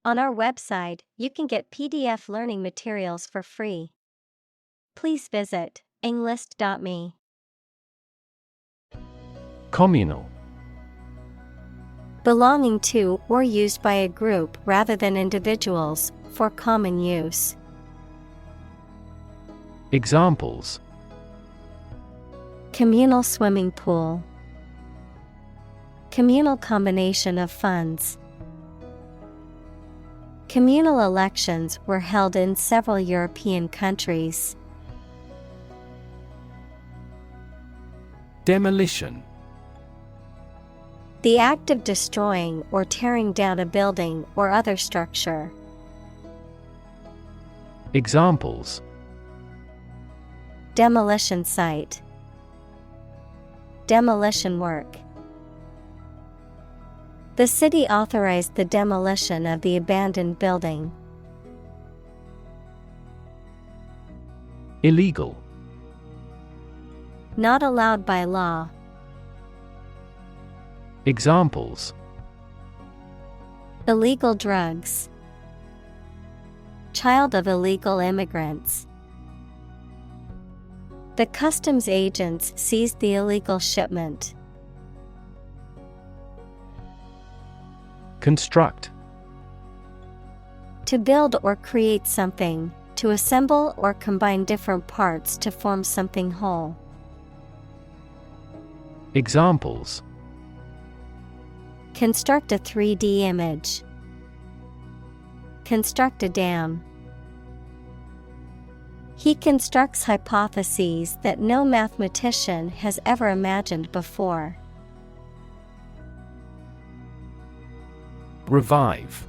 On our website, you can get PDF learning materials for free. Please visit englist.me. Communal. Belonging to or used by a group rather than individuals, for common use. Examples: Communal swimming pool. Communal combination of funds. Communal elections were held in several European countries. Demolition. The act of destroying or tearing down a building or other structure. Examples: Demolition site. Demolition work. The city authorized the demolition of the abandoned building. Illegal. Not allowed by law. Examples: Illegal drugs. Child of illegal immigrants. The customs agents seized the illegal shipment. Construct. To build or create something, to assemble or combine different parts to form something whole. Examples: Construct a 3D image. Construct a dam. He constructs hypotheses that no mathematician has ever imagined before. Revive.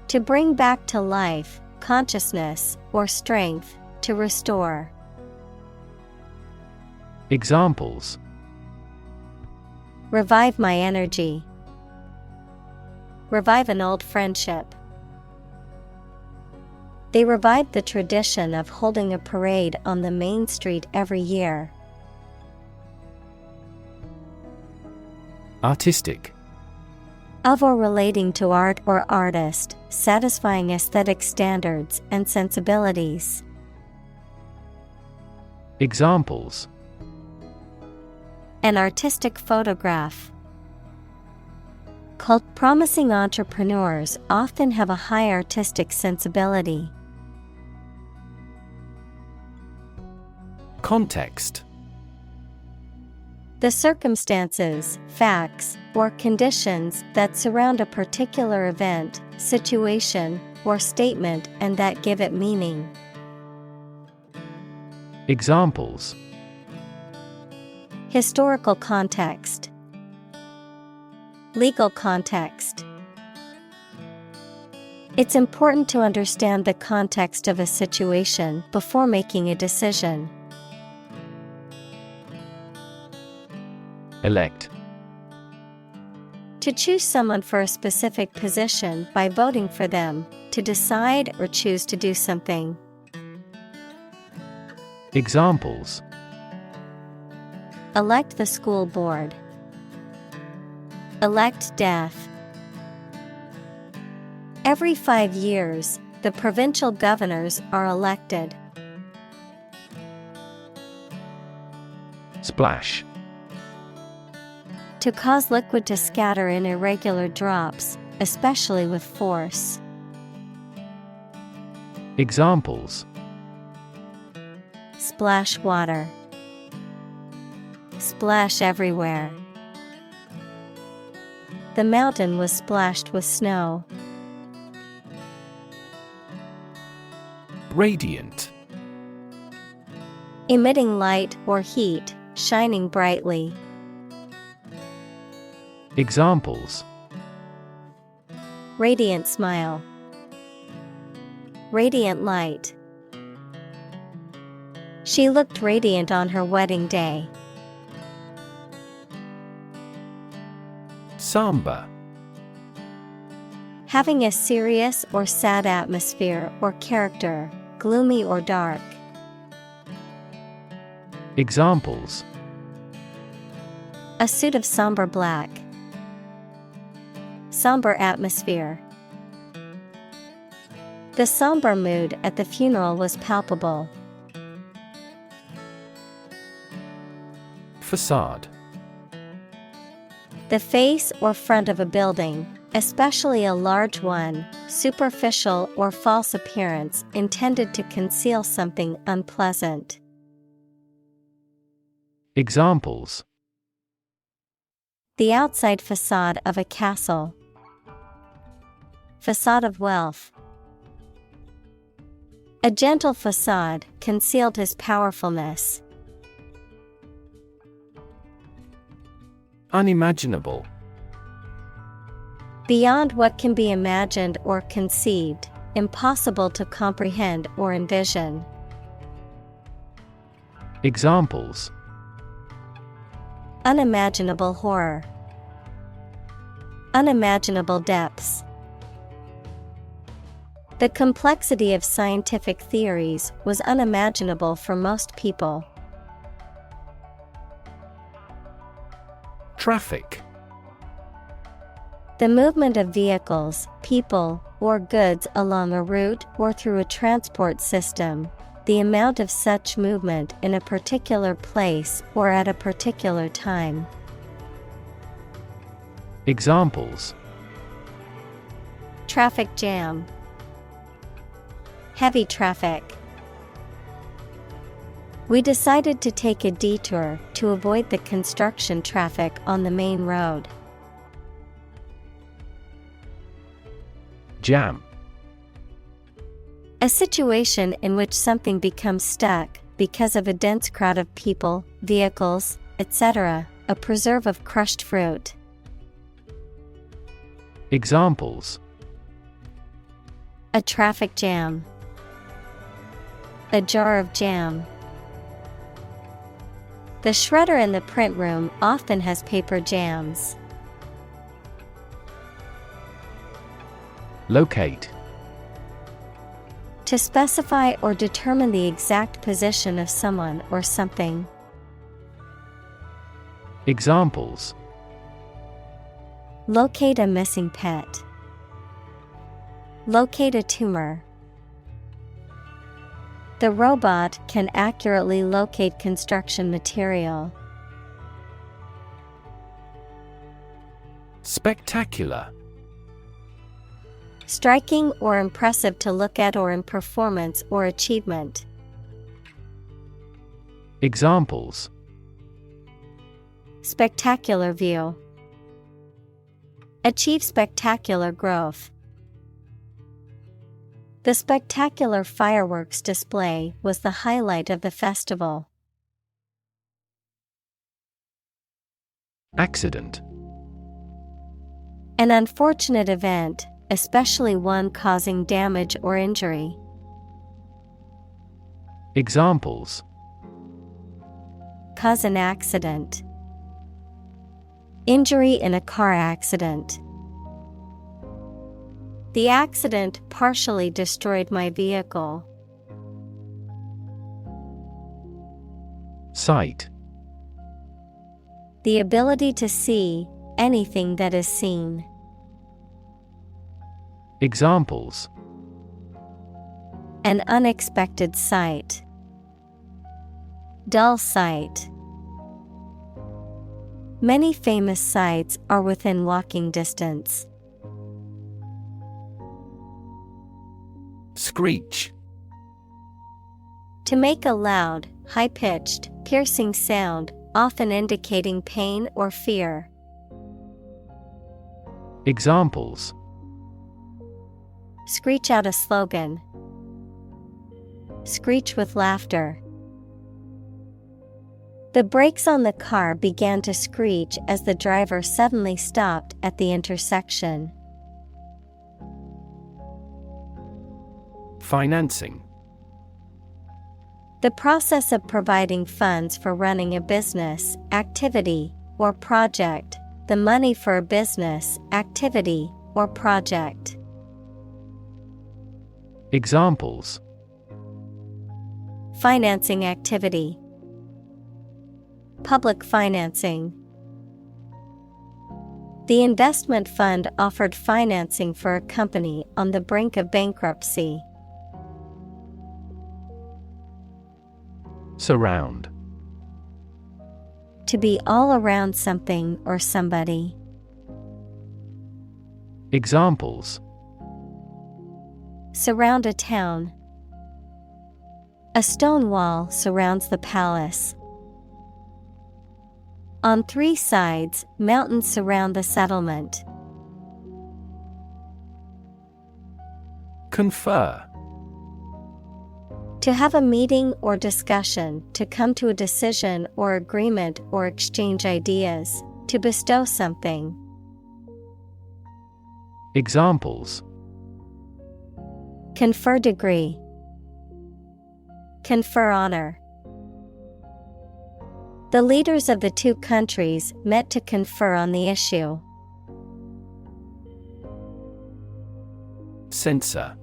To bring back to life, consciousness, or strength, to restore. Examples: Revive my energy. Revive an old friendship. They revived the tradition of holding a parade on the main street every year. Artistic. Of or relating to art or artist, satisfying aesthetic standards and sensibilities. Examples: An artistic photograph. Promising entrepreneurs often have a high artistic sensibility. Context. The circumstances, facts, or conditions that surround a particular event, situation, or statement and that give it meaning. Examples: Historical context. Legal context. It's important to understand the context of a situation before making a decision. Elect. To choose someone for a specific position by voting for them, to decide or choose to do something. Examples: Elect the school board. Elect death. Every 5 years, the provincial governors are elected. Splash. To cause liquid to scatter in irregular drops, especially with force. Examples: Splash water. Splash everywhere. The mountain was splashed with snow. Radiant. Emitting light or heat, shining brightly. Examples: Radiant smile. Radiant light. She looked radiant on her wedding day. Somber. Having a serious or sad atmosphere or character, gloomy or dark. Examples: A suit of somber black. Somber atmosphere. The somber mood at the funeral was palpable. Facade. The face or front of a building, especially a large one, superficial or false appearance intended to conceal something unpleasant. Examples: The outside facade of a castle. Facade of wealth. A gentle facade concealed his powerfulness. Unimaginable. Beyond what can be imagined or conceived, impossible to comprehend or envision. Examples: Unimaginable horror. Unimaginable depths. The complexity of scientific theories was unimaginable for most people. Traffic. The movement of vehicles, people, or goods along a route or through a transport system. The amount of such movement in a particular place or at a particular time. Examples: Traffic jam. Heavy traffic. We decided to take a detour to avoid the construction traffic on the main road. Jam. A situation in which something becomes stuck because of a dense crowd of people, vehicles, etc., a preserve of crushed fruit. Examples: A traffic jam. A jar of jam. The shredder in the print room often has paper jams. Locate. To specify or determine the exact position of someone or something. Examples: Locate a missing pet. Locate a tumor. The robot can accurately locate construction material. Spectacular. Striking or impressive to look at or in performance or achievement. Examples: Spectacular view. Achieve spectacular growth. The spectacular fireworks display was the highlight of the festival. Accident. An unfortunate event, especially one causing damage or injury. Examples: Cause an accident. Injury in a car accident. The accident partially destroyed my vehicle. Sight. The ability to see anything that is seen. Examples: An unexpected sight. Dull sight. Many famous sights are within walking distance. Screech. To make a loud, high-pitched, piercing sound, often indicating pain or fear. Examples: Screech out a slogan. Screech with laughter. The brakes on the car began to screech as the driver suddenly stopped at the intersection. Financing. The process of providing funds for running a business, activity, or project. The money for a business, activity, or project. Examples: Financing activity. Public financing. The investment fund offered financing for a company on the brink of bankruptcy. Surround. To be all around something or somebody. Examples: Surround a town. A stone wall surrounds the palace. On 3 sides, mountains surround the settlement. Confer. To have a meeting or discussion, to come to a decision or agreement or exchange ideas, to bestow something. Examples: Confer degree. Confer honor. The leaders of the 2 countries met to confer on the issue. Censor.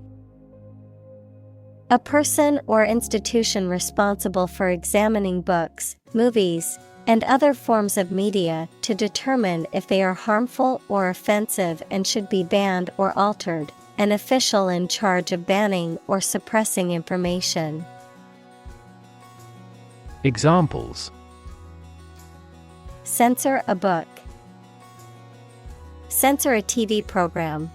A person or institution responsible for examining books, movies, and other forms of media to determine if they are harmful or offensive and should be banned or altered, an official in charge of banning or suppressing information. Examples: Censor a book. Censor a TV program.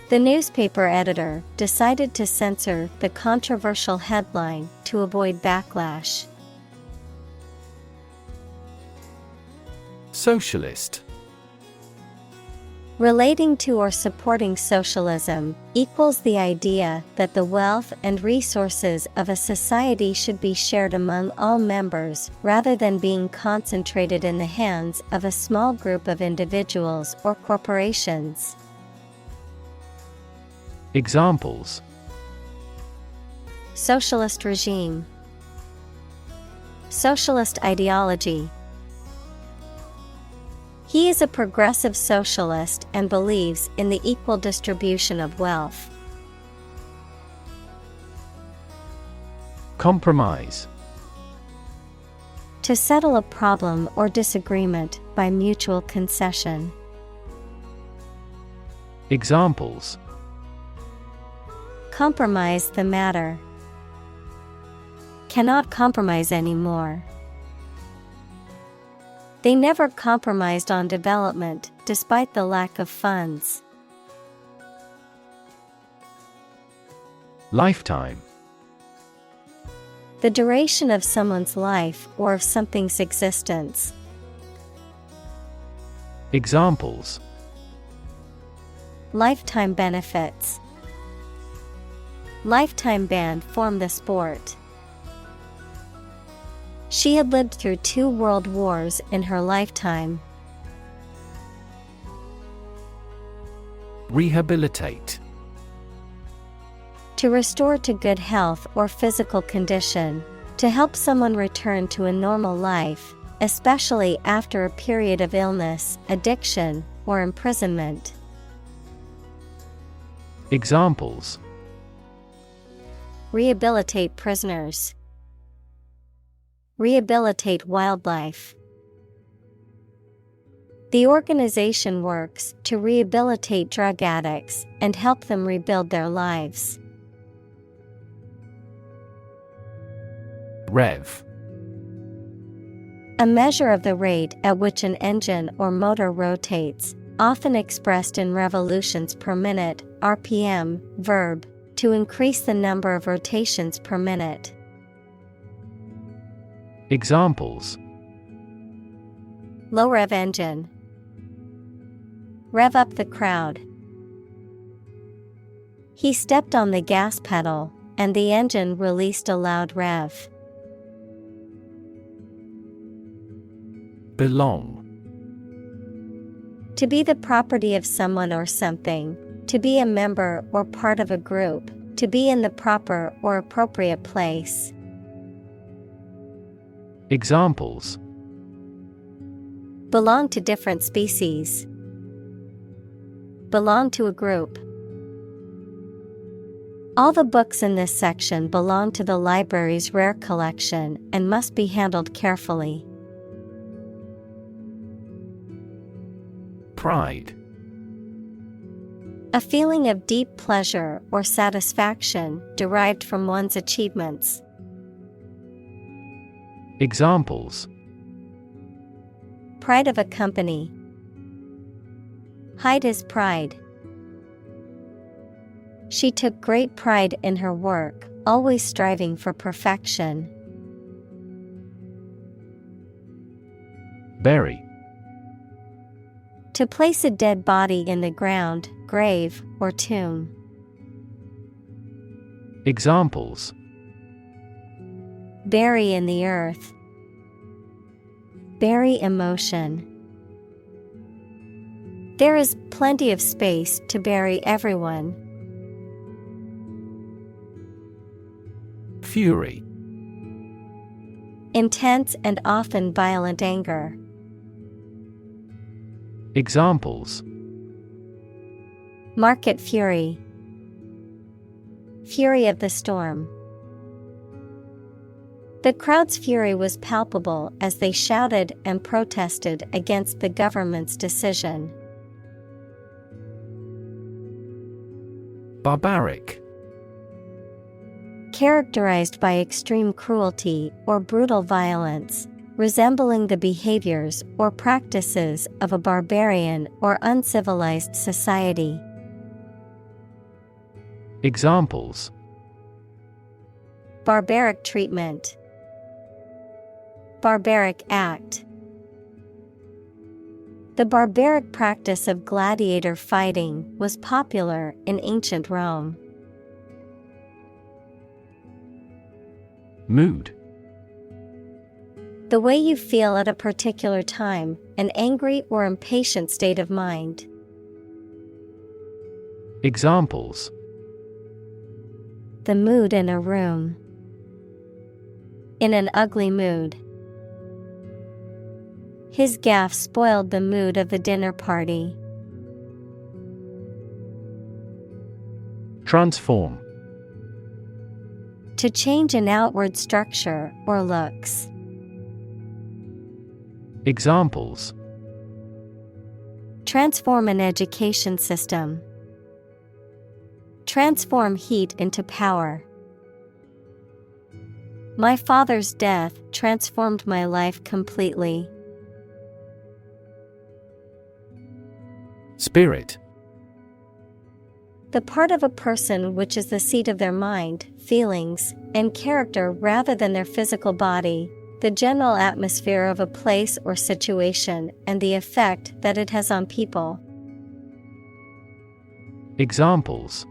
The newspaper editor decided to censor the controversial headline to avoid backlash. Socialist. Relating to or supporting socialism equals the idea that the wealth and resources of a society should be shared among all members rather than being concentrated in the hands of a small group of individuals or corporations. Examples: Socialist regime. Socialist ideology. He is a progressive socialist and believes in the equal distribution of wealth. Compromise. To settle a problem or disagreement by mutual concession. Examples: Compromise the matter. Cannot compromise anymore. They never compromised on development, despite the lack of funds. Lifetime. The duration of someone's life or of something's existence. Examples: Lifetime benefits. Lifetime ban formed the sport. She had lived through 2 world wars in her lifetime. Rehabilitate. To restore to good health or physical condition. To help someone return to a normal life, especially after a period of illness, addiction, or imprisonment. Examples: Rehabilitate prisoners. Rehabilitate wildlife. The organization works to rehabilitate drug addicts and help them rebuild their lives. Rev. A measure of the rate at which an engine or motor rotates, often expressed in revolutions per minute, RPM, verb, to increase the number of rotations per minute. Examples: Low rev engine. Rev up the crowd. He stepped on the gas pedal, and the engine released a loud rev. Belong. To be the property of someone or something, to be a member or part of a group, to be in the proper or appropriate place. Examples: Belong to different species. Belong to a group. All the books in this section belong to the library's rare collection and must be handled carefully. Pride. A feeling of deep pleasure or satisfaction derived from one's achievements. Examples: Pride of a company. Hide his pride. She took great pride in her work, always striving for perfection. Bury. To place a dead body in the ground, grave, or tomb. Examples: Bury in the earth. Bury emotion. There is plenty of space to bury everyone. Fury. Intense and often violent anger. Examples: Market fury. Fury of the storm. The crowd's fury was palpable as they shouted and protested against the government's decision. Barbaric. Characterized by extreme cruelty or brutal violence, resembling the behaviors or practices of a barbarian or uncivilized society. Examples: Barbaric treatment. Barbaric act. The barbaric practice of gladiator fighting was popular in ancient Rome. Mood. The way you feel at a particular time, an angry or impatient state of mind. Examples: The mood in a room. In an ugly mood. His gaffe spoiled the mood of the dinner party. Transform. To change an outward structure or looks. Examples: Transform an education system. Transform heat into power. My father's death transformed my life completely. Spirit. The part of a person which is the seat of their mind, feelings, and character rather than their physical body, the general atmosphere of a place or situation, and the effect that it has on people. Examples: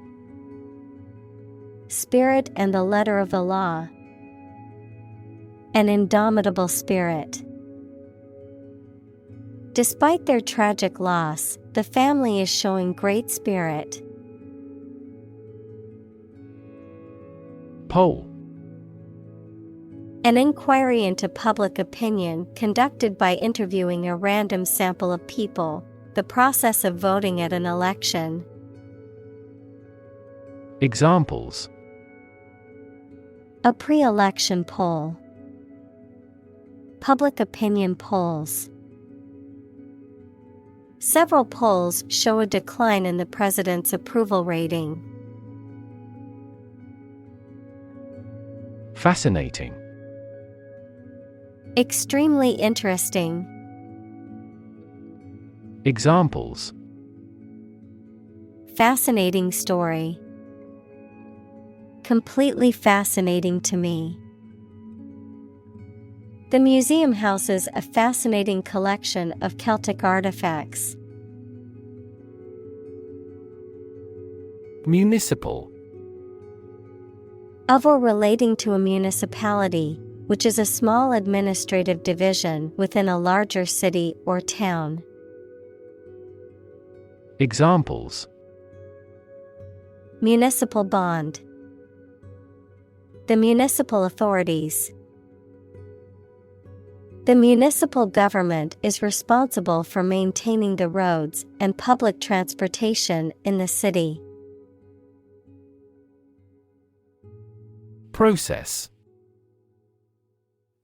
Spirit and the letter of the law. An indomitable spirit. Despite their tragic loss, the family is showing great spirit. Poll. An inquiry into public opinion conducted by interviewing a random sample of people, the process of voting at an election. Examples: A pre-election poll. Public opinion polls. Several polls show a decline in the president's approval rating. Fascinating. Extremely interesting. Examples: Fascinating story. Completely fascinating to me. The museum houses a fascinating collection of Celtic artifacts. Municipal. Of or relating to a municipality, which is a small administrative division within a larger city or town. Examples: Municipal bond. The municipal authorities. The municipal government is responsible for maintaining the roads and public transportation in the city. Process.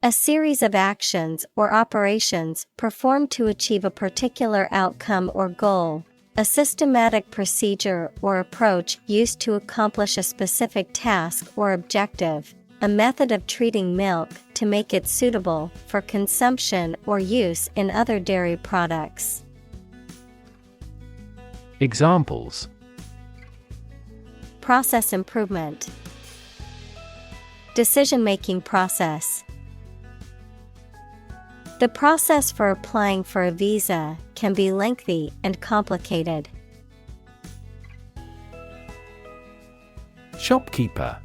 A series of actions or operations performed to achieve a particular outcome or goal. A systematic procedure or approach used to accomplish a specific task or objective. A method of treating milk to make it suitable for consumption or use in other dairy products. Examples: Process improvement. Decision-making process. The process for applying for a visa can be lengthy and complicated. Shopkeeper.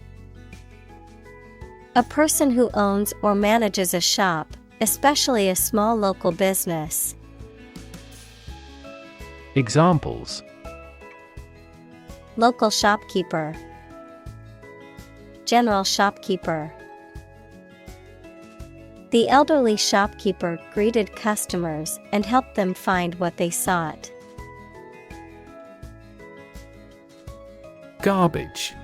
A person who owns or manages a shop, especially a small local business. Examples: Local shopkeeper. General shopkeeper. The elderly shopkeeper greeted customers and helped them find what they sought. Garbage.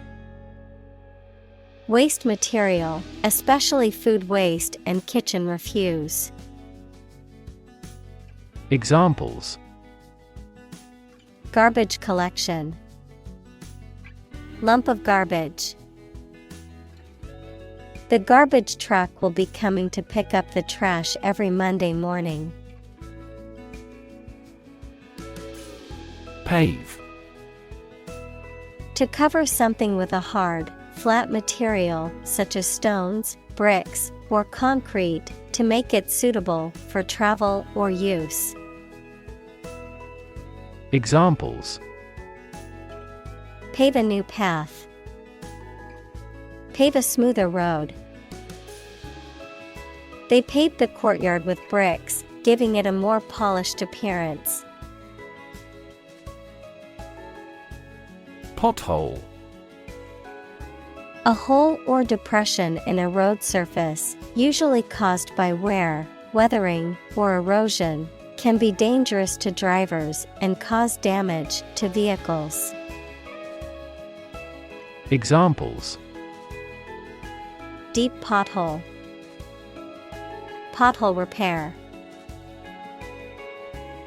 Waste material, especially food waste and kitchen refuse. Examples: Garbage collection. Lump of garbage. The garbage truck will be coming to pick up the trash every Monday morning. Pave. To cover something with a hard, flat material such as stones, bricks, or concrete to make it suitable for travel or use. Examples: Pave a new path. Pave a smoother road. They paved the courtyard with bricks, giving it a more polished appearance. Pothole. A hole or depression in a road surface, usually caused by wear, weathering, or erosion, can be dangerous to drivers and cause damage to vehicles. Examples: Deep pothole. Pothole repair.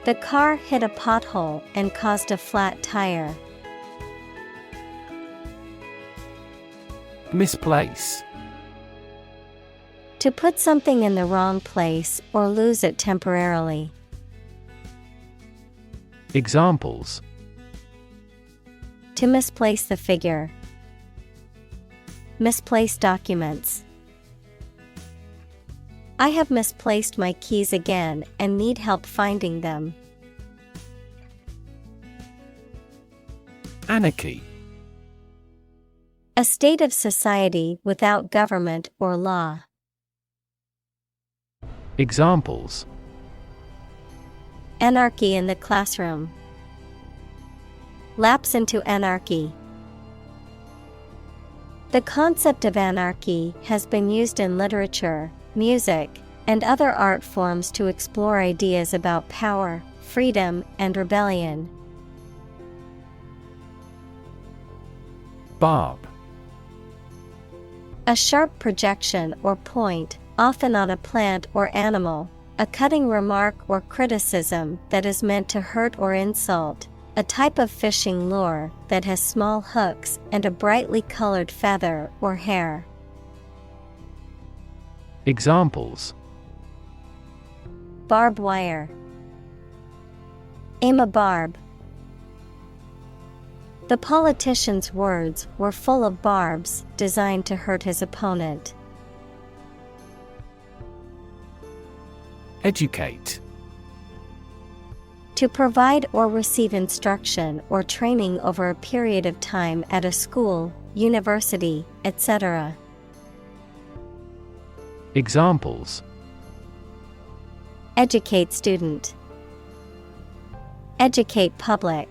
The car hit a pothole and caused a flat tire. Misplace. To put something in the wrong place or lose it temporarily. Examples: To misplace the figure. Misplaced documents. I have misplaced my keys again and need help finding them. Anarchy. A state of society without government or law. Examples: Anarchy in the classroom. Lapse into anarchy. The concept of anarchy has been used in literature, music, and other art forms to explore ideas about power, freedom, and rebellion. Barb. A sharp projection or point, often on a plant or animal, a cutting remark or criticism that is meant to hurt or insult, a type of fishing lure that has small hooks and a brightly colored feather or hair. Examples: Barbed wire. Aim a barb. The politician's words were full of barbs designed to hurt his opponent. Educate. To provide or receive instruction or training over a period of time at a school, university, etc. Examples: Educate student. Educate public.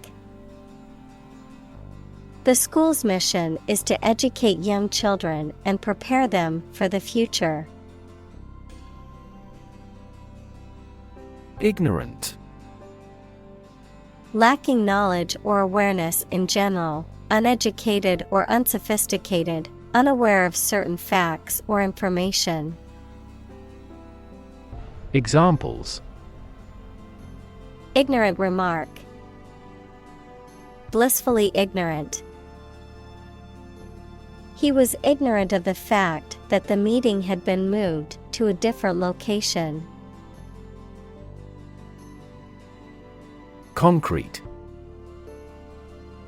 The school's mission is to educate young children and prepare them for the future. Ignorant. Lacking knowledge or awareness in general, uneducated or unsophisticated, unaware of certain facts or information. Examples: ignorant remark, blissfully ignorant. He was ignorant of the fact that the meeting had been moved to a different location. Concrete.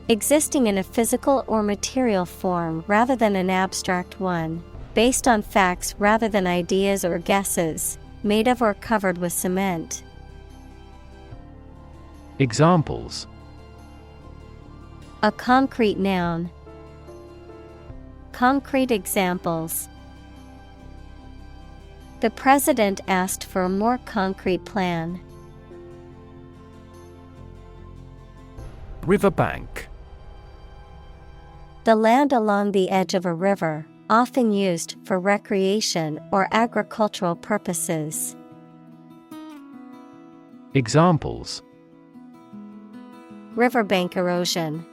Existing in a physical or material form rather than an abstract one, based on facts rather than ideas or guesses, made of or covered with cement. Examples: a concrete noun. Concrete examples. The president asked for a more concrete plan. Riverbank. The land along the edge of a river, often used for recreation or agricultural purposes. Examples: riverbank erosion.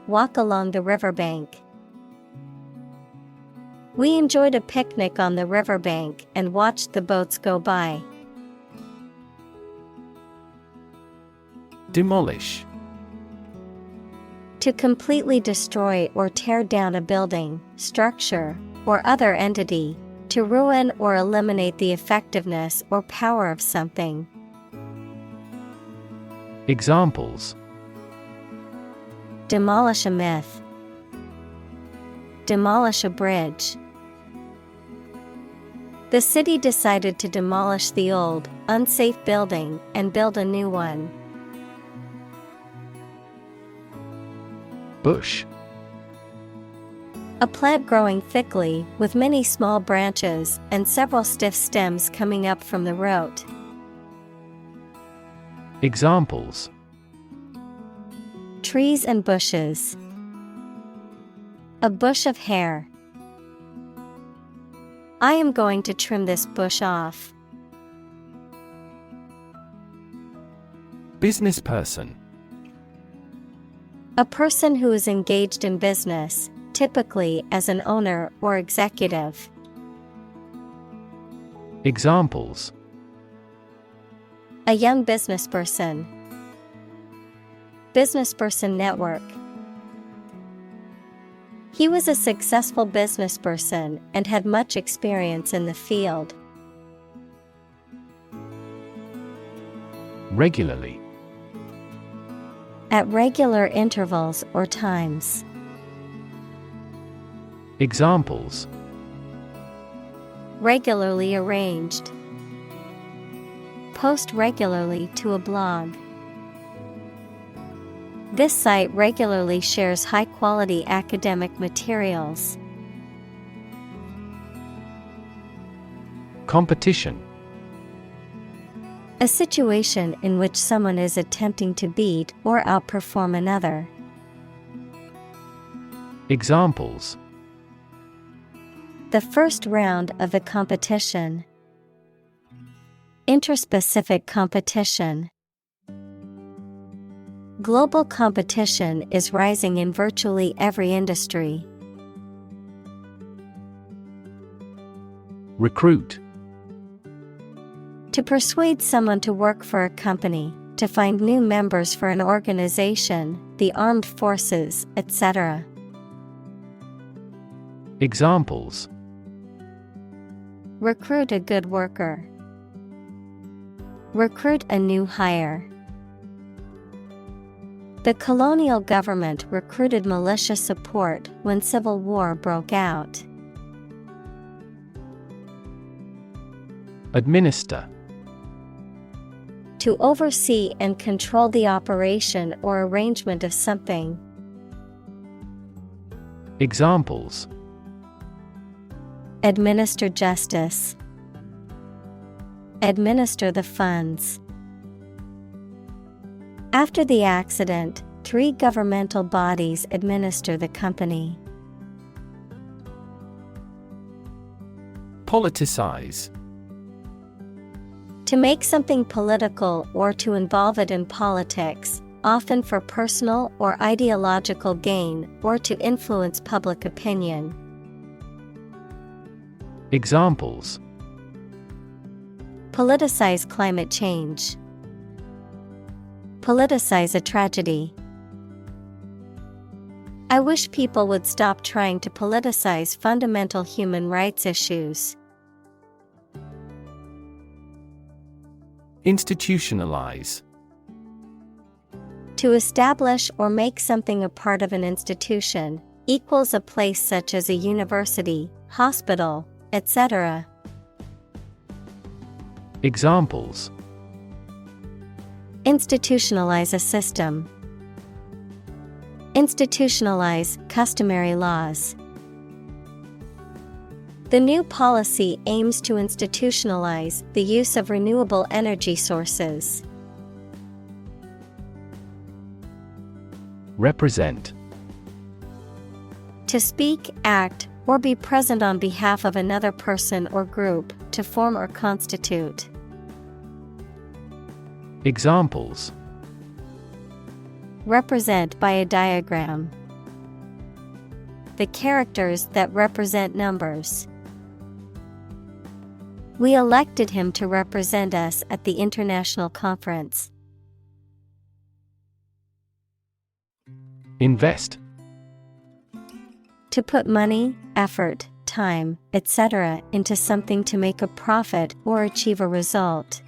Walk along the riverbank. We enjoyed a picnic on the riverbank and watched the boats go by. Demolish. To completely destroy or tear down a building, structure, or other entity, to ruin or eliminate the effectiveness or power of something. Examples: demolish a myth. Demolish a bridge. The city decided to demolish the old, unsafe building and build a new one. Bush. A plant growing thickly with many small branches and several stiff stems coming up from the root. Examples: trees and bushes. A bush of hair. I am going to trim this bush off. Business person. A person who is engaged in business, typically as an owner or executive. Examples: a young businessperson. Businessperson network. He was a successful businessperson and had much experience in the field. Regularly. At regular intervals or times. Examples: regularly arranged. Post regularly to a blog. This site regularly shares high-quality academic materials. Competition. A situation in which someone is attempting to beat or outperform another. Examples: the first round of the competition. Interspecific competition. Global competition is rising in virtually every industry. Recruit. To persuade someone to work for a company, to find new members for an organization, the armed forces, etc. Examples: recruit a good worker. Recruit a new hire. The colonial government recruited militia support when civil war broke out. Administer. To oversee and control the operation or arrangement of something. Examples: administer justice. Administer the funds. After the accident, 3 governmental bodies administer the company. Politicize. To make something political or to involve it in politics, often for personal or ideological gain or to influence public opinion. Examples: Politicize climate change. Politicize a tragedy. I wish people would stop trying to politicize fundamental human rights issues. Institutionalize. To establish or make something a part of an institution, equals a place such as a university, hospital, etc. Examples: institutionalize a system. Institutionalize customary laws. The new policy aims to institutionalize the use of renewable energy sources. Represent. To speak, act, or be present on behalf of another person or group, to form or constitute. Examples: represent by a diagram. The characters that represent numbers. We elected him to represent us at the international conference. Invest. To put money, effort, time, etc. into something to make a profit or achieve a result.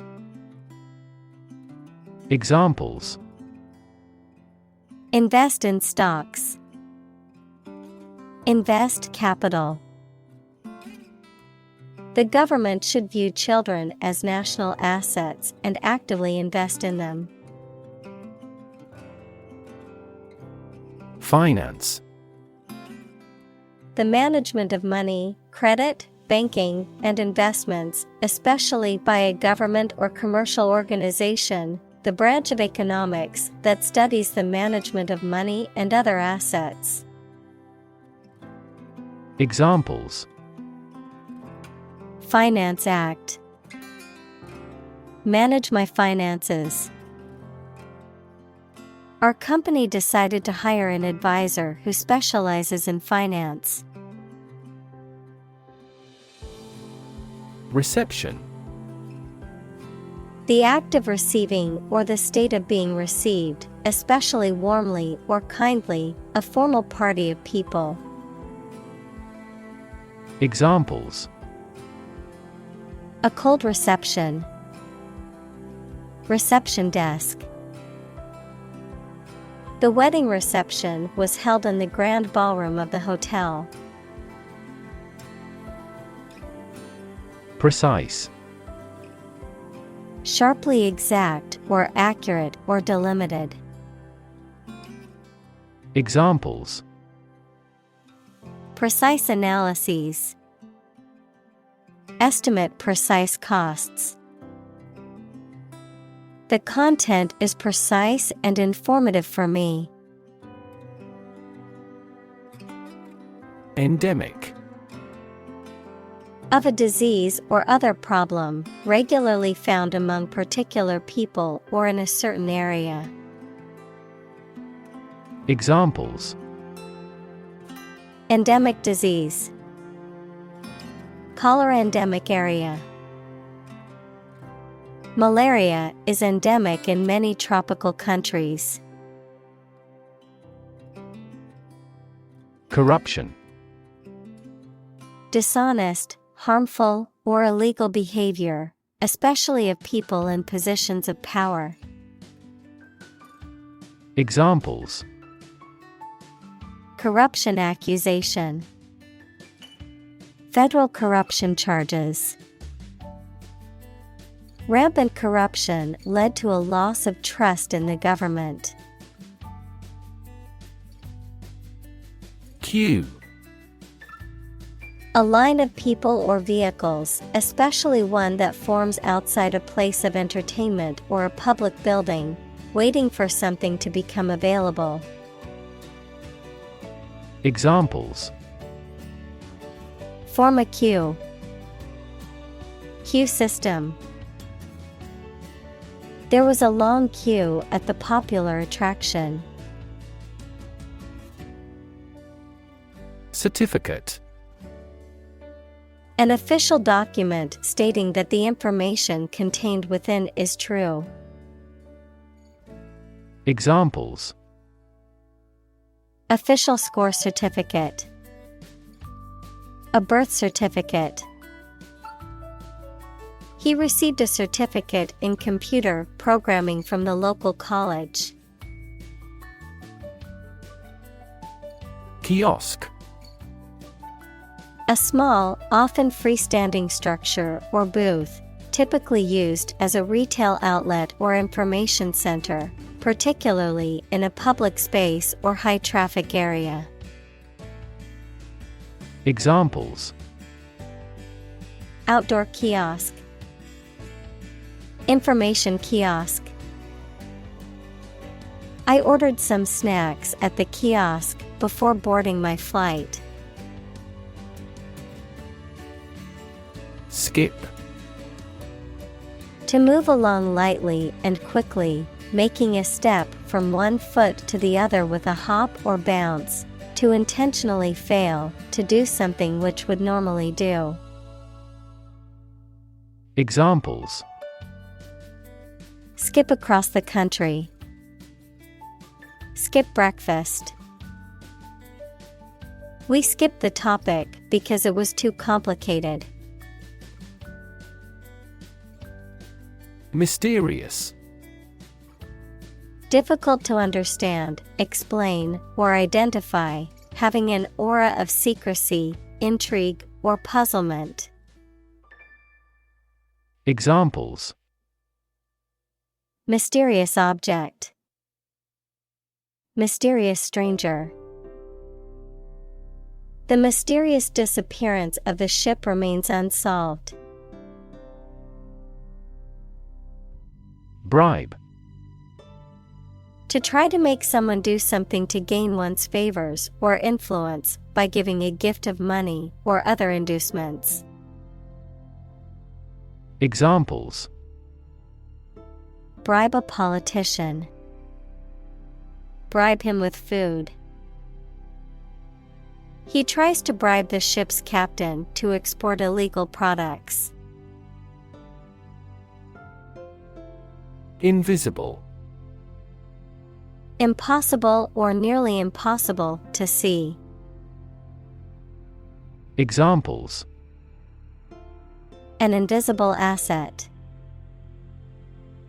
Examples: invest in stocks. Invest capital. The government should view children as national assets and actively invest in them. Finance. The management of money, credit, banking, and investments, especially by a government or commercial organization, the branch of economics that studies the management of money and other assets. Examples: Finance Act. Manage my finances. Our company decided to hire an advisor who specializes in finance. Reception. The act of receiving or the state of being received, especially warmly or kindly, a formal party of people. Examples: a cold reception. Reception desk. The wedding reception was held in the grand ballroom of the hotel. Precise. Sharply exact or accurate or delimited. Examples: precise analyses. Estimate precise costs. The content is precise and informative for me. Endemic. Of a disease or other problem, regularly found among particular people or in a certain area. Examples: endemic disease. Cholera endemic area. Malaria is endemic in many tropical countries. Corruption. Dishonest, harmful, or illegal behavior, especially of people in positions of power. Examples: corruption accusation. Federal corruption charges. Rampant corruption led to a loss of trust in the government. Queue. A line of people or vehicles, especially one that forms outside a place of entertainment or a public building, waiting for something to become available. Examples: form a queue. Queue system. There was a long queue at the popular attraction. Certificate. An official document stating that the information contained within is true. Examples: Official score certificate. A birth certificate. He received a certificate in computer programming from the local college. Kiosk. A small, often freestanding structure or booth, typically used as a retail outlet or information center, particularly in a public space or high-traffic area. Examples: Outdoor kiosk. Information kiosk. I ordered some snacks at the kiosk before boarding my flight. Skip. To move along lightly and quickly, making a step from one foot to the other with a hop or bounce, to intentionally fail to do something which would normally do. Examples: Skip across the country. Skip breakfast. We skipped the topic because it was too complicated. Mysterious. Difficult to understand, explain, or identify, having an aura of secrecy, intrigue, or puzzlement. Examples: Mysterious object. Mysterious stranger. The mysterious disappearance of the ship remains unsolved. Bribe. To try to make someone do something to gain one's favors or influence by giving a gift of money or other inducements. Examples: Bribe a politician. Bribe him with food. He tries to bribe the ship's captain to export illegal products. Invisible. Impossible or nearly impossible to see. Examples: An invisible asset.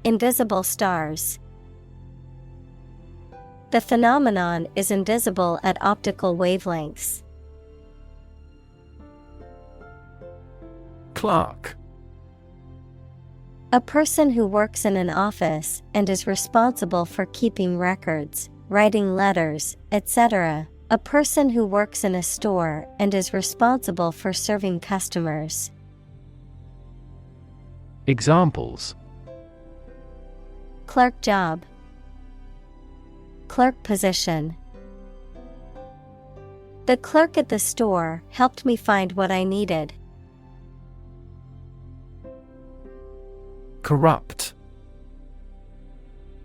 Invisible stars. The phenomenon is invisible at optical wavelengths. Clerk. A person who works in an office and is responsible for keeping records, writing letters, etc. A person who works in a store and is responsible for serving customers. Examples: Clerk job. Clerk position. The clerk at the store helped me find what I needed. Corrupt.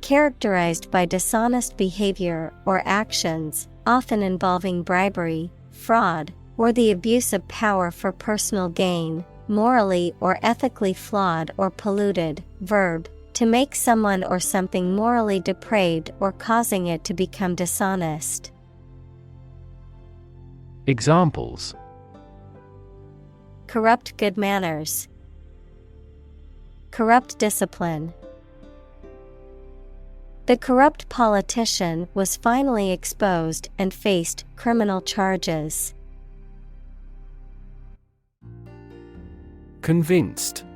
Characterized by dishonest behavior or actions, often involving bribery, fraud, or the abuse of power for personal gain, morally or ethically flawed or polluted. Verb: to make someone or something morally depraved or causing it to become dishonest. Examples: Corrupt good manners. Corrupt discipline. The corrupt politician was finally exposed and faced criminal charges. Convinced.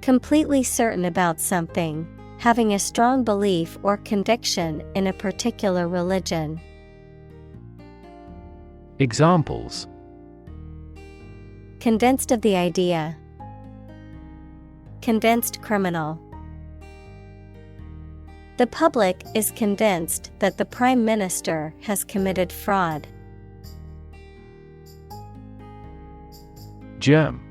Completely certain about something, having a strong belief or conviction in a particular religion. Examples: Convinced of the idea. Convinced criminal. The public is convinced that the Prime Minister has committed fraud. Germ.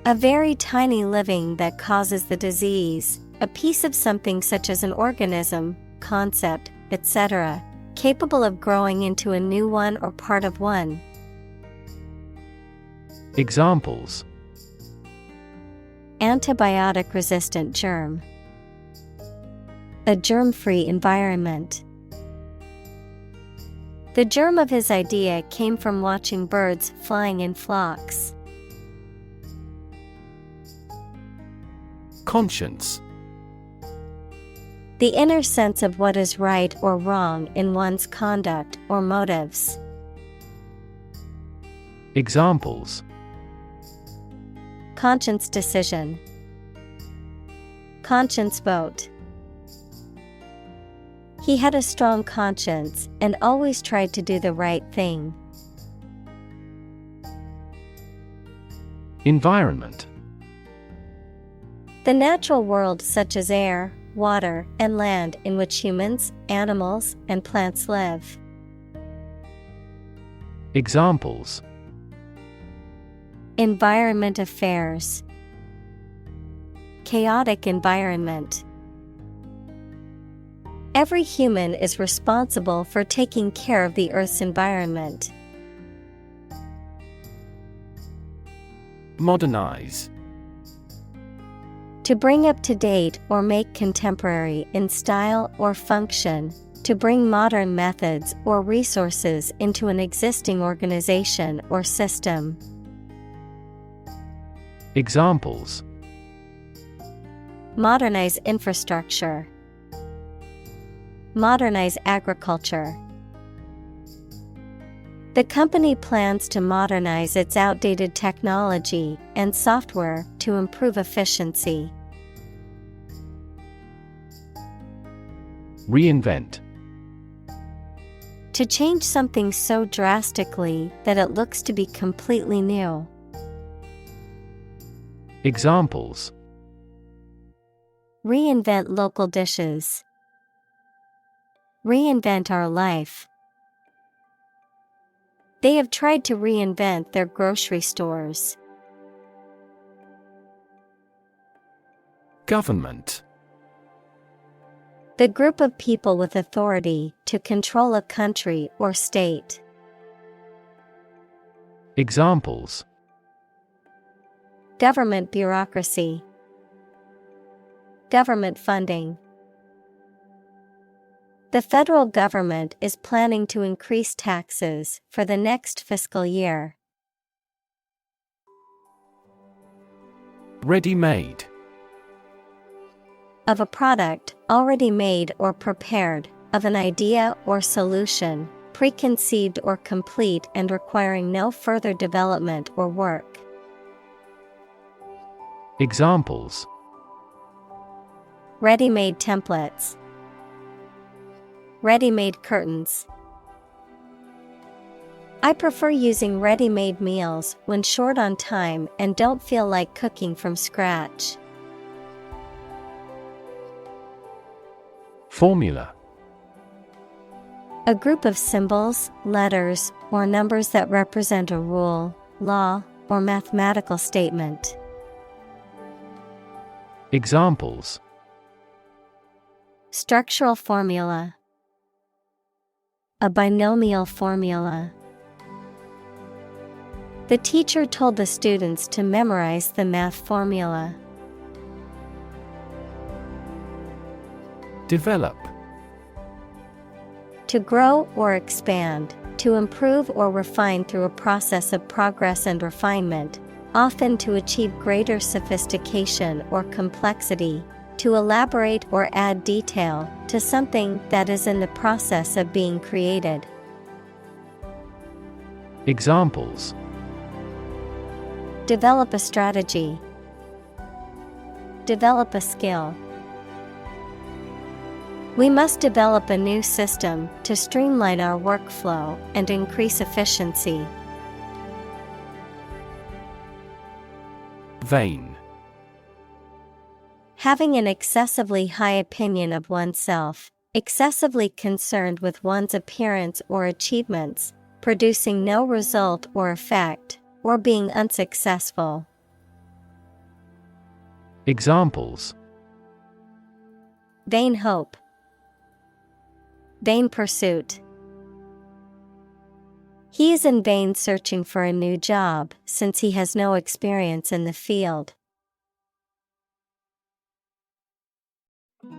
A very tiny living that causes the disease, a piece of something such as an organism, concept, etc., capable of growing into a new one or part of one. Examples: antibiotic-resistant germ, a germ-free environment. The germ of his idea came from watching birds flying in flocks. Conscience: The inner sense of what is right or wrong in one's conduct or motives. Examples: conscience decision, conscience vote. He had a strong conscience and always tried to do the right thing. Environment: The natural world such as air, water, and land in which humans, animals, and plants live. Examples: environment affairs, chaotic environment. Every human is responsible for taking care of the Earth's environment. Modernize: To bring up to date or make contemporary in style or function, to bring modern methods or resources into an existing organization or system. Examples: modernize infrastructure, modernize agriculture. The company plans to modernize its outdated technology and software to improve efficiency. Reinvent: To change something so drastically that it looks to be completely new. Examples: reinvent local dishes, reinvent our life. They have tried to reinvent their grocery stores. Government: The group of people with authority to control a country or state. Examples: government bureaucracy, government funding. The federal government is planning to increase taxes for the next fiscal year. Ready-made: Of a product already made or prepared, of an idea or solution, preconceived or complete and requiring no further development or work. Examples: ready-made templates, ready-made curtains. I prefer using ready-made meals when short on time and don't feel like cooking from scratch. Formula: A group of symbols, letters, or numbers that represent a rule, law, or mathematical statement. Examples: structural formula, a binomial formula. The teacher told the students to memorize the math formula. Develop: To grow or expand, to improve or refine through a process of progress and refinement, often to achieve greater sophistication or complexity, to elaborate or add detail to something that is in the process of being created. Examples: develop a strategy, develop a skill. We must develop a new system to streamline our workflow and increase efficiency. Vain: having an excessively high opinion of oneself, excessively concerned with one's appearance or achievements, producing no result or effect, or being unsuccessful. Examples: vain hope, vain pursuit. He is in vain searching for a new job since he has no experience in the field.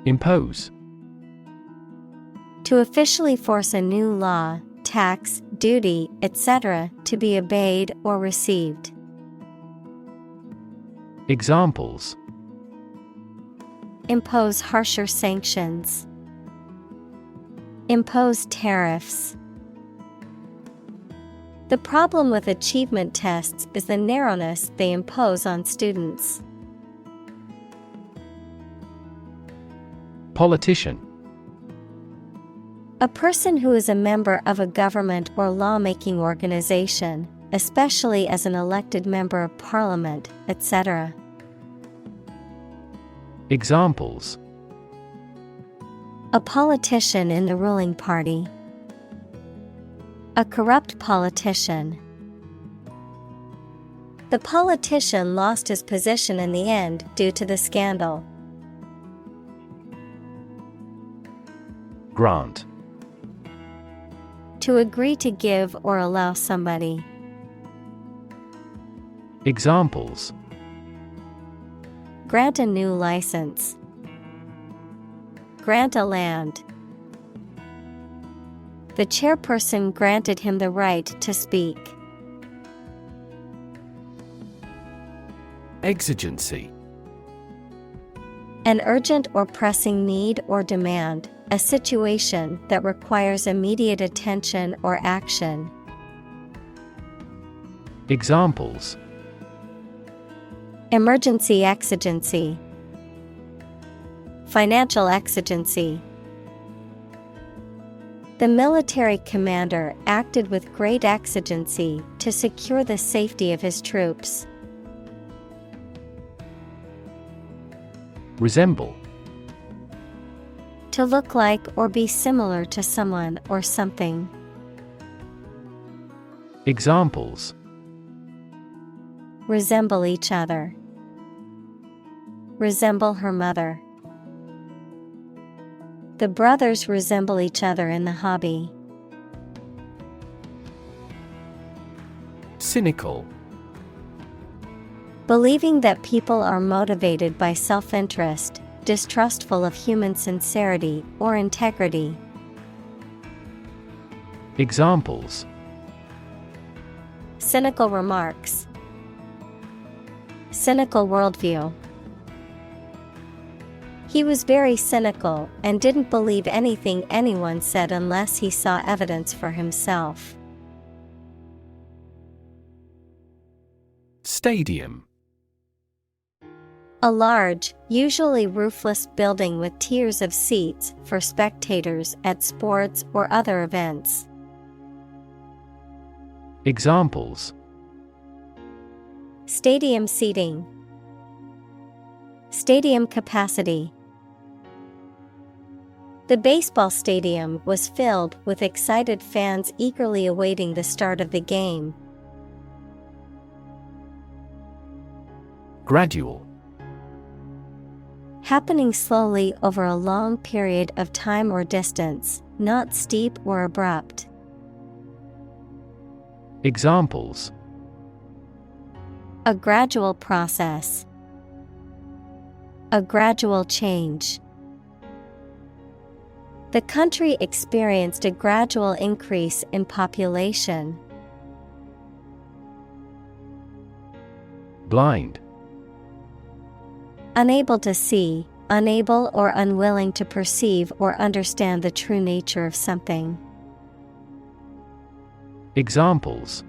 Impose. To officially force a new law, tax, duty, etc. to be obeyed or received. Examples. Impose harsher sanctions. Impose tariffs. The problem with achievement tests is the narrowness they impose on students. Politician. A person who is a member of a government or lawmaking organization, especially as an elected member of parliament, etc. Examples. A politician in the ruling party. A corrupt politician. The politician lost his position in the end due to the scandal. Grant. To agree to give or allow somebody. Examples. Grant a new license. Grant a land. The chairperson granted him the right to speak. Exigency. An urgent or pressing need or demand, a situation that requires immediate attention or action. Examples. Emergency exigency. Financial exigency. The military commander acted with great exigency to secure the safety of his troops. Resemble. To look like or be similar to someone or something. Examples. Resemble each other. Resemble her mother. The brothers resemble each other in the hobby. Cynical. Believing that people are motivated by self-interest, distrustful of human sincerity or integrity. Examples. Cynical remarks. Cynical worldview. He was very cynical and didn't believe anything anyone said unless he saw evidence for himself. Stadium. A large, usually roofless building with tiers of seats for spectators at sports or other events. Examples. Stadium seating. Stadium capacity. The baseball stadium was filled with excited fans eagerly awaiting the start of the game. Gradual. Happening slowly over a long period of time or distance, not steep or abrupt. Examples. A gradual process. A gradual change. The country experienced a gradual increase in population. Blind. Unable to see, unable or unwilling to perceive or understand the true nature of something. Examples.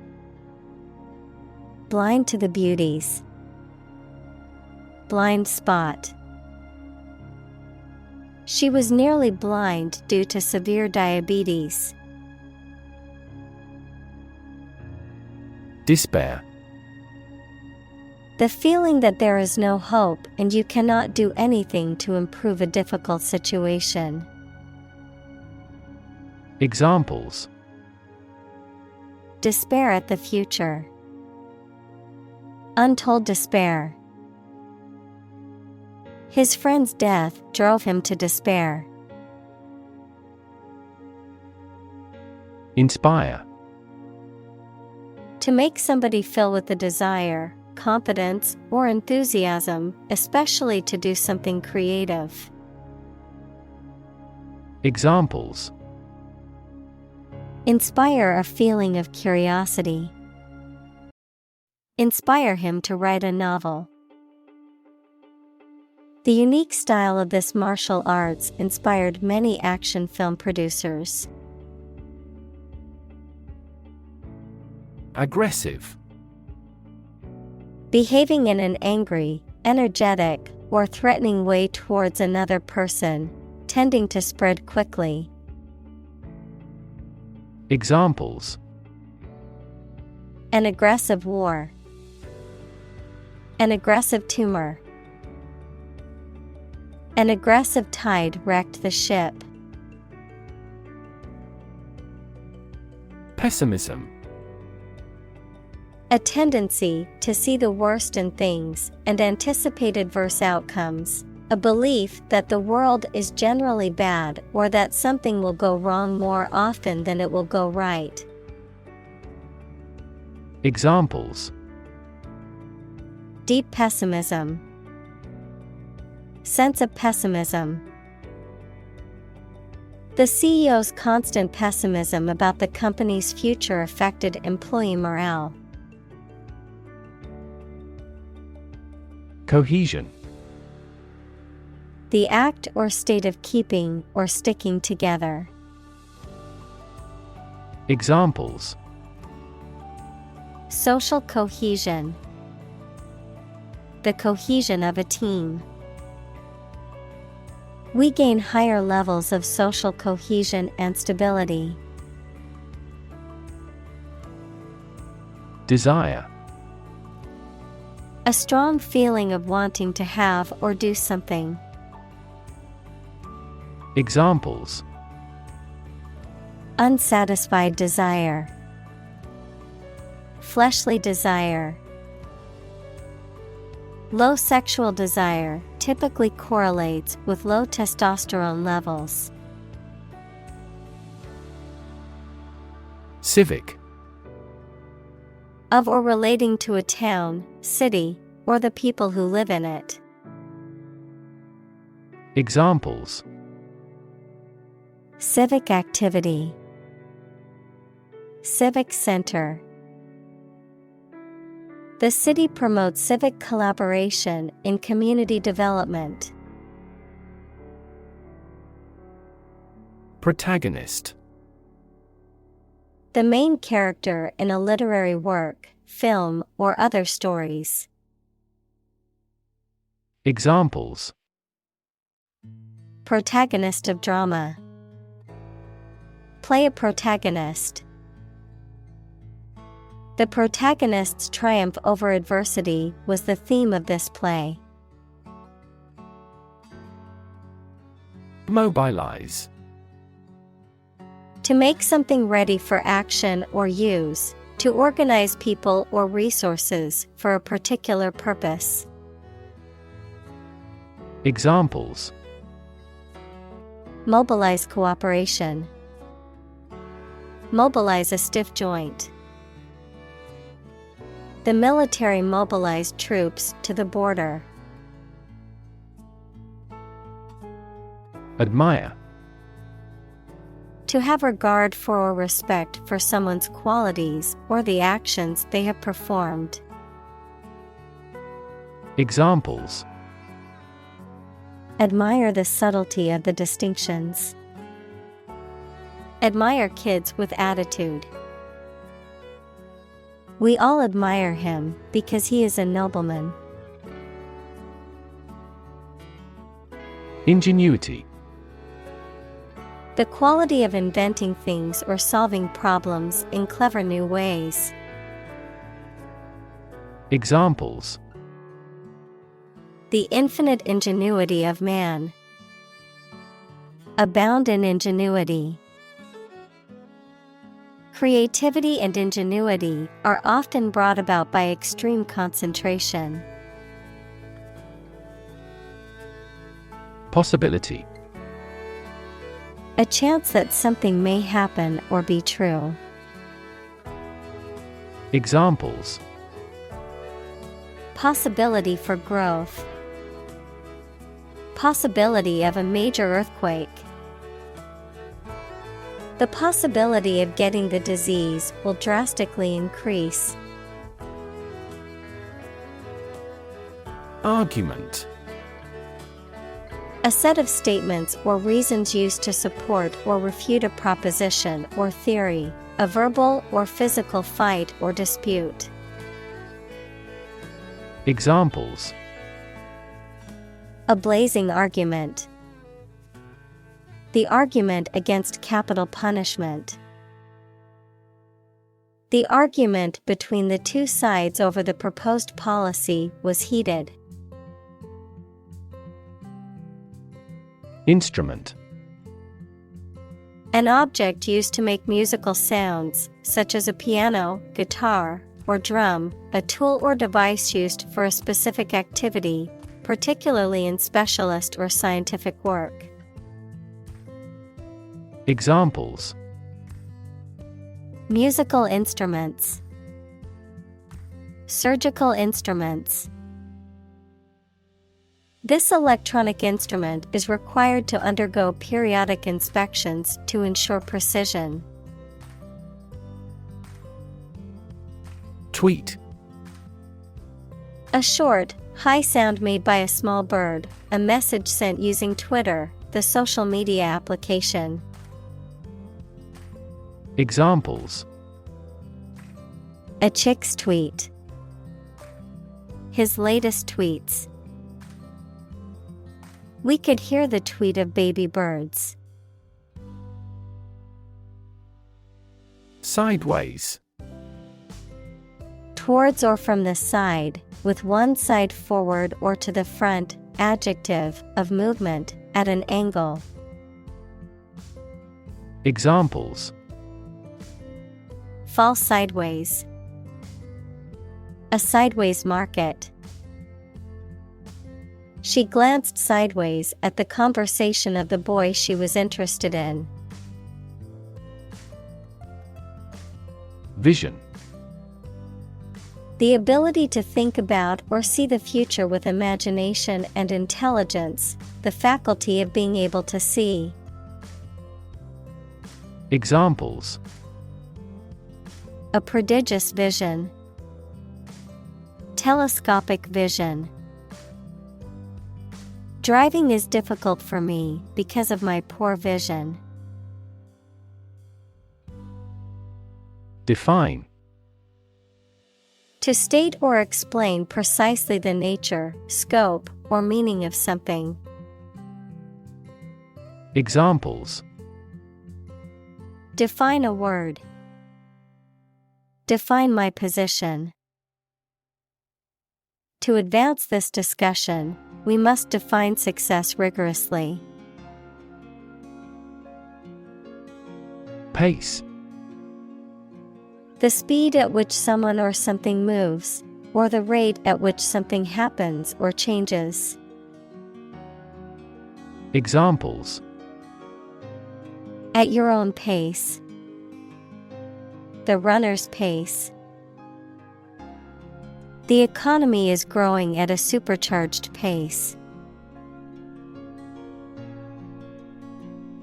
Blind to the beauties. Blind spot. She was nearly blind due to severe diabetes. Despair. The feeling that there is no hope and you cannot do anything to improve a difficult situation. Examples. Despair at the future. Untold despair. His friend's death drove him to despair. Inspire. To make somebody fill with the desire, confidence, or enthusiasm, especially to do something creative. Examples: Inspire a feeling of curiosity. Inspire him to write a novel. The unique style of this martial arts inspired many action film producers. Aggressive. Behaving in an angry, energetic, or threatening way towards another person, tending to spread quickly. Examples: An aggressive war. An aggressive tumor. An aggressive tide wrecked the ship. Pessimism. A tendency to see the worst in things and anticipate adverse outcomes. A belief that the world is generally bad or that something will go wrong more often than it will go right. Examples: Deep pessimism. Sense of pessimism. The CEO's constant pessimism about the company's future affected employee morale. Cohesion. The act or state of keeping or sticking together. Examples: Social cohesion. The cohesion of a team. We gain higher levels of social cohesion and stability. Desire. A strong feeling of wanting to have or do something. Examples: Unsatisfied desire. Fleshly desire. Low sexual desire typically correlates with low testosterone levels. Civic. Of or relating to a town, city, or the people who live in it. Examples: Civic activity. Civic center. The city promotes civic collaboration in community development. Protagonist. The main character in a literary work, film, or other stories. Examples: Protagonist of drama. Play a protagonist. The protagonist's triumph over adversity was the theme of this play. Mobilize. To make something ready for action or use, to organize people or resources for a particular purpose. Examples: Mobilize cooperation. Mobilize a stiff joint. The military mobilized troops to the border. Admire. To have regard for or respect for someone's qualities or the actions they have performed. Examples: Admire the subtlety of the distinctions. Admire kids with attitude. We all admire him because he is a nobleman. Ingenuity. The quality of inventing things or solving problems in clever new ways. Examples: The infinite ingenuity of man. Abound in ingenuity. Creativity and ingenuity are often brought about by extreme concentration. Possibility. A chance that something may happen or be true. Examples: possibility for growth, possibility of a major earthquake. The possibility of getting the disease will drastically increase. Argument: A set of statements or reasons used to support or refute a proposition or theory, a verbal or physical fight or dispute. Examples: A blazing argument. The argument against capital punishment. The argument between the two sides over the proposed policy was heated. Instrument: An object used to make musical sounds, such as a piano, guitar, or drum, a tool or device used for a specific activity, particularly in specialist or scientific work. Examples: Musical instruments. Surgical instruments. This electronic instrument is required to undergo periodic inspections to ensure precision. Tweet: A short, high sound made by a small bird, a message sent using Twitter, the social media application. Examples: A chick's tweet. His latest tweets. We could hear the tweet of baby birds. Sideways: Towards or from the side, with one side forward or to the front, adjective, of movement, at an angle. Examples: Fall sideways. A sideways market. She glanced sideways at the conversation of the boy she was interested in. Vision: The ability to think about or see the future with imagination and intelligence, the faculty of being able to see. Examples: A prodigious vision. Telescopic vision. Driving is difficult for me because of my poor vision. Define: To state or explain precisely the nature, scope, or meaning of something. Examples: Define a word. Define my position. To advance this discussion, we must define success rigorously. Pace: The speed at which someone or something moves, or the rate at which something happens or changes. Examples: At your own pace. The runner's pace. The economy is growing at a supercharged pace.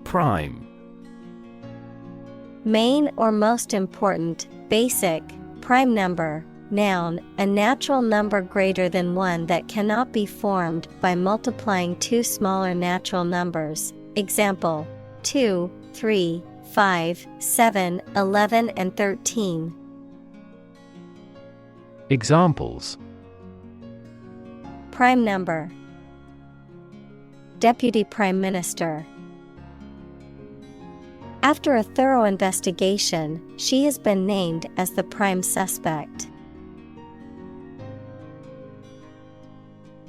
Prime: Main or most important, basic, prime number, noun, a natural number greater than one that cannot be formed by multiplying two smaller natural numbers. Example: 2, 3, 5, 7, 11 and 13. Examples: Prime number. Deputy Prime Minister. After a thorough investigation, she has been named as the prime suspect.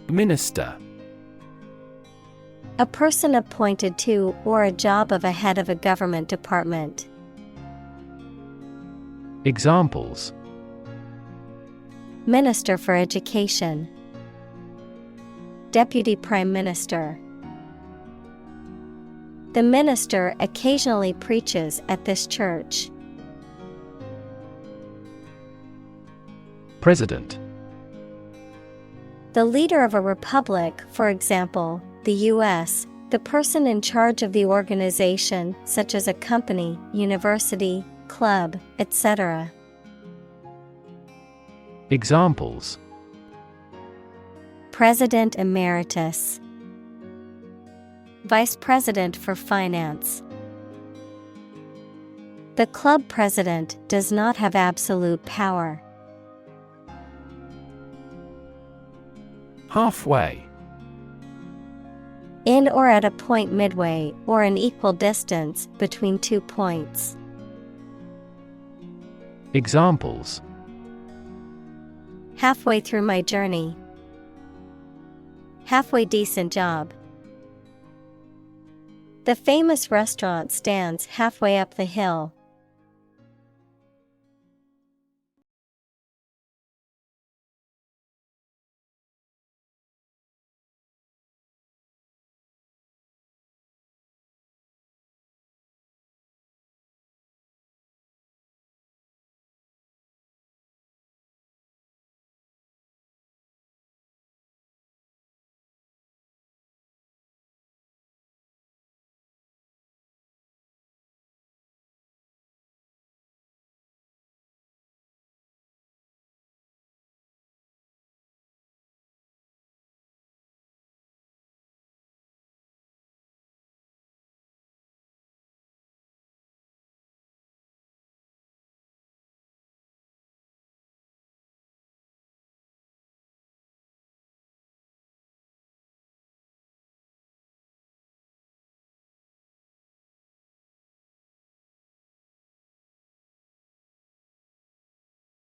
Minister: A person appointed to or a job of a head of a government department. Examples: Minister for Education. Deputy Prime Minister. The minister occasionally preaches at this church. President. The leader of a republic, for example, the U.S., the person in charge of the organization, such as a company, university, club, etc. Examples: President Emeritus, Vice President for Finance. The club president does not have absolute power. Halfway. In or at a point midway or an equal distance between 2 points. Examples: Halfway through my journey. Halfway decent job. The famous restaurant stands halfway up the hill.